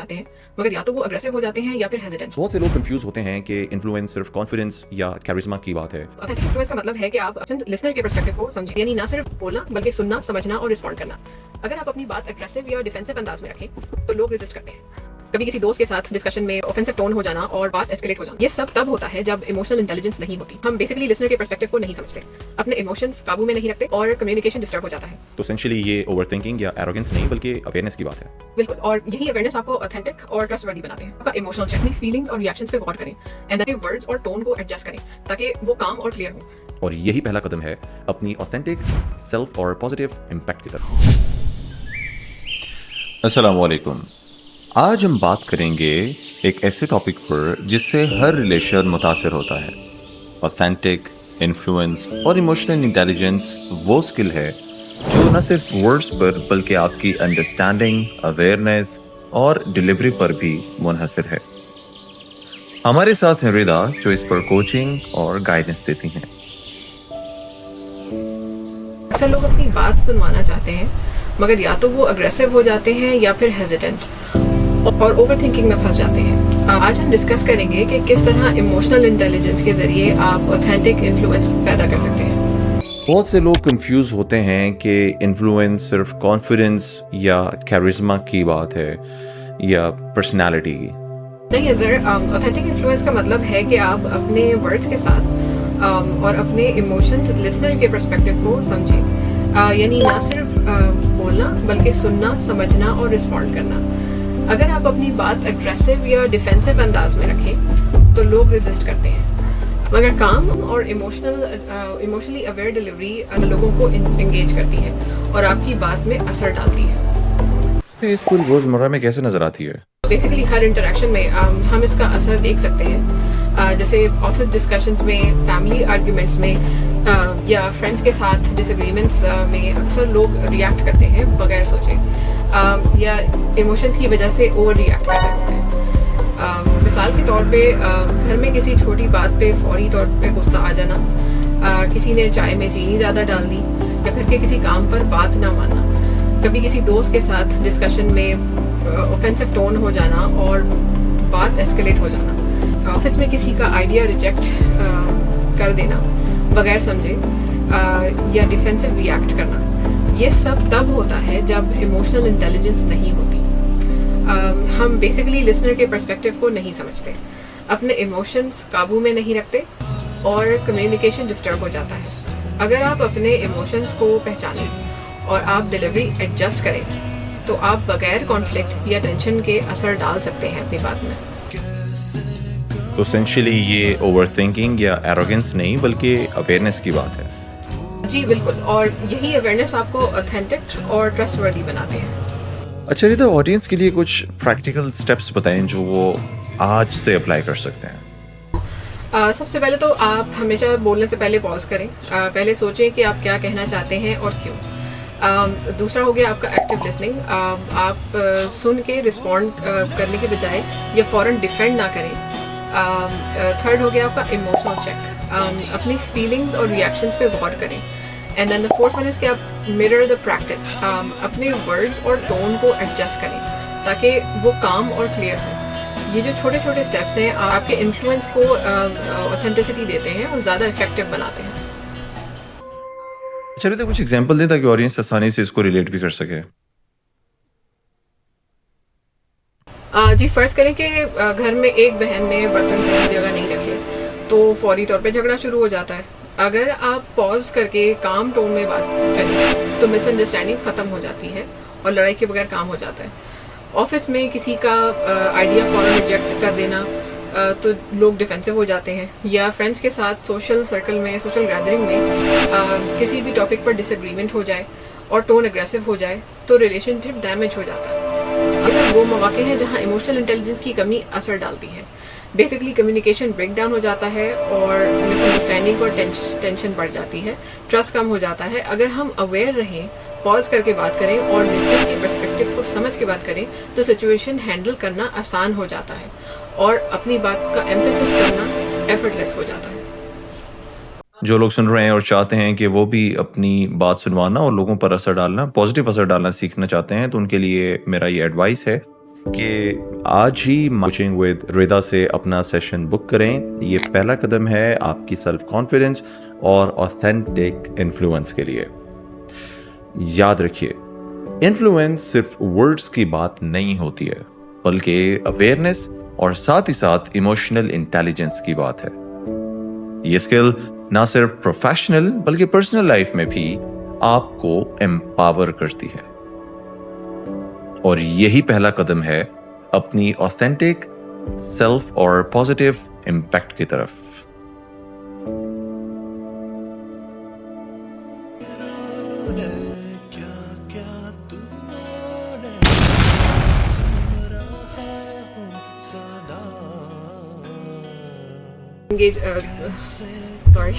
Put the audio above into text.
चाहते हैं, मगर या तो वो अग्रेसिव हो जाते हैं या फिर हेजिटेंट। बहुत से लोग कंफ्यूज होते हैं कि इन्फ्लुएंस सिर्फ कॉन्फिडेंस या कैरिज्मा की बात है। ऑथेंटिक इन्फ्लुएंस का मतलब है कि आप अपने लिसनर के पर्सपेक्टिव को समझें, यानी ना सिर्फ बोलना बल्कि सुनना, समझना और रिस्पॉन्ड करना। अगर आप अपनी बात अग्रेसिव या डिफेंसिव अंदाज में रखें तो लोग रेजिस्ट करते हैं। कभी किसी दोस्त के साथ डिस्कशन में ऑफेंसिव टोन हो जाना और बात एस्केलेट हो जाना, ये सब तब होता है जब इमोशनल इंटेलिजेंस नहीं होती। हम बेसिकली लिसनर के पर्सपेक्टिव को नहीं समझते, अपने इमोशंस काबू में नहीं रखते और कम्युनिकेशन डिस्टर्ब हो जाता है। तो एसेंशियली ये ओवरथिंकिंग या एरोगेंस नहीं बल्कि अवेयरनेस की बात है। बिल्कुल, और यही अवेयरनेस आपको ऑथेंटिक और ट्रस्टवर्दी बनाते हैं। आपका इमोशनल चेक, फीलिंग्स और रिएक्शंस पे गौर करें एंड देन वर्ड्स और टोन को एडजस्ट करें ताकि वो काम और क्लियर हो। और यही पहला कदम है अपनी ऑथेंटिक सेल्फ और पॉजिटिव इम्पैक्ट की तरफ। अस्सलाम वालेकुम। आज हम बात करेंगे एक ऐसे टॉपिक पर जिससे हर रिलेशन मुतासर होता है। ऑथेंटिक इन्फ्लुएंस और इमोशनल इंटेलिजेंस वो स्किल है जो न सिर्फ वर्ड्स पर बल्कि आपकी अंडरस्टैंडिंग, अवेयरनेस और डिलीवरी पर भी मुनहसर है। हमारे साथ हैं रिदा जो इस पर कोचिंग और गाइडेंस देती हैं। अक्सर लोग अपनी बात सुनवाना चाहते हैं, मगर या तो वो अग्रेसिव हो जाते हैं या फिर हेजिटेंट और ओवरथिंकिंग में फंस जाते हैं। आज हम डिस्कस करेंगे कि किस तरह इमोशनल इंटेलिजेंस के जरिए आप ऑथेंटिक इन्फ्लुएंस पैदा कर सकते हैं। बहुत से लोग कंफ्यूज होते हैं कि इन्फ्लुएंस सिर्फ कॉन्फिडेंस या कैरिज्मा की बात है या पर्सनालिटी की। नहीं अजर, ऑथेंटिक इन्फ्लुएंस का मतलब है कि आप अपने वर्ड्स के साथ और अपने इमोशंस लिसनर के पर्सपेक्टिव को समझें, यानी ना सिर्फ बोलना बल्कि सुनना, समझना और रिस्पॉन्ड करना। अगर आप अपनी बात अग्रेसिव या डिफेंसिव अंदाज में रखें तो लोग रेजिस्ट करते हैं, मगर काम और इमोशनली अवेयर डिलीवरी लोगों को एंगेज करती है और आपकी बात में असर डालती है। ये स्कूल रोजमर्रा में कैसे नजर आती है? बेसिकली हर इंटरेक्शन में हम इसका असर देख सकते हैं, जैसे ऑफिस डिस्कशंस में, फैमिली आर्ग्यूमेंट्स में या फ्रेंड्स के साथ डिसएग्रीमेंट्स में अक्सर लोग रिएक्ट करते हैं बगैर सोचे या इमोशंस की वजह से ओवर रिएक्ट कर रहे होते हैं। मिसाल के तौर पे घर में किसी छोटी बात पे फौरी तौर पे गुस्सा आ जाना, किसी ने चाय में चीनी ज़्यादा डाल दी या घर के किसी काम पर बात ना मानना, कभी किसी दोस्त के साथ डिस्कशन में ऑफेंसिव टोन हो जाना और बात एस्केलेट हो जाना, ऑफिस में किसी का आइडिया रिजेक्ट कर देना बगैर समझे या डिफेंसिव रिएक्ट करना, ये सब तब होता है जब इमोशनल इंटेलिजेंस नहीं होती। हम बेसिकली लिसनर के पर्सपेक्टिव को नहीं समझते, अपने इमोशंस काबू में नहीं रखते और कम्युनिकेशन डिस्टर्ब हो जाता है। अगर आप अपने इमोशंस को पहचानें और आप डिलीवरी एडजस्ट करें तो आप बगैर कॉन्फ्लिक्ट या टेंशन के असर डाल सकते हैं अपनी बात में। तो एसेंशियली ये ओवरथिंकिंग या एरोगेंस नहीं बल्कि अवेयरनेस की बात है। जी बिल्कुल, और यही अवेयरनेस आपको ऑथेंटिक और ट्रस्टवर्दी बनाते हैं। अच्छा रिदा, ऑडियंस के लिए कुछ प्रैक्टिकल स्टेप्स बताएं जो वो आज से अप्लाई कर सकते हैं। सबसे पहले तो आप हमेशा बोलने से पहले पॉज करें, पहले सोचें कि आप क्या कहना चाहते हैं और क्यों। दूसरा हो गया आपका एक्टिव लिसनिंग, आप सुन के रिस्पॉन्ड करने के बजाय या फौरन डिफेंड ना करें। थर्ड हो गया आपका इमोशनल चेक, अपनी फीलिंग्स और रिएक्शंस पे गौर करें। And then the fourth one is कि आप मिरर द प्रैक्टिस, अपने वर्ड्स और टोन को एडजस्ट करें ताकि वो काम और क्लियर हो। ये जो छोटे छोटे स्टेप्स हैं आपके इन्फ्लुएंस को ऑथेंटिसिटी देते हैं और ज़्यादा इफेक्टिव बनाते हैं। अच्छा रिदा, कुछ एग्जांपल दें ताकि ऑडियंस आसानी से इसको रिलेट भी कर सके। जी फर्ज करें कि घर में एक बहन ने बर्तन सही जगह नहीं रखे तो फौरी तौर पे झगड़ा शुरू हो जाता है। अगर आप पॉज करके काम टोन में बात करें तो मिसअंडरस्टैंडिंग ख़त्म हो जाती है और लड़ाई के बगैर काम हो जाता है। ऑफिस में किसी का आइडिया फौरन रिजेक्ट कर देना तो लोग डिफेंसिव हो जाते हैं, या फ्रेंड्स के साथ सोशल सर्कल में, सोशल गैदरिंग में किसी भी टॉपिक पर डिसएग्रीमेंट हो जाए और टोन अग्रेसिव हो जाए तो रिलेशनशिप डैमेज हो जाता है। अगर वो मौके हैं जहाँ इमोशनल इंटेलिजेंस की कमी असर डालती है, बेसिकली कम्युनिकेशन ब्रेक डाउन हो जाता है और मिसअंडरस्टैंडिंग और टेंशन बढ़ जाती है, ट्रस्ट कम हो जाता है। अगर हम अवेयर रहें, पॉज करके बात करें और लिसनर के पर्सपेक्टिव को समझ के बात करें तो सिचुएशन हैंडल करना आसान हो जाता है और अपनी बात का एम्फेसिस करना एफर्टलेस हो जाता है। जो लोग सुन रहे हैं और चाहते हैं कि वो भी अपनी बात सुनवाना और लोगों पर असर डालना, पॉजिटिव असर डालना सीखना चाहते हैं, तो उनके लिए मेरा ये एडवाइस है कि आज ही कोचिंग विद रिदा से अपना सेशन बुक करें। ये पहला कदम है आपकी सेल्फ कॉन्फिडेंस और ऑथेंटिक इन्फ्लुएंस के लिए। याद रखिए, इन्फ्लुएंस सिर्फ वर्ड्स की बात नहीं होती है, बल्कि अवेयरनेस और साथ ही साथ इमोशनल इंटेलिजेंस की बात है। ये स्किल ना सिर्फ प्रोफेशनल बल्कि पर्सनल लाइफ में भी आपको एम्पावर करती है, और यही पहला कदम है अपनी ऑथेंटिक सेल्फ और पॉजिटिव इम्पैक्ट की तरफ। engage sorry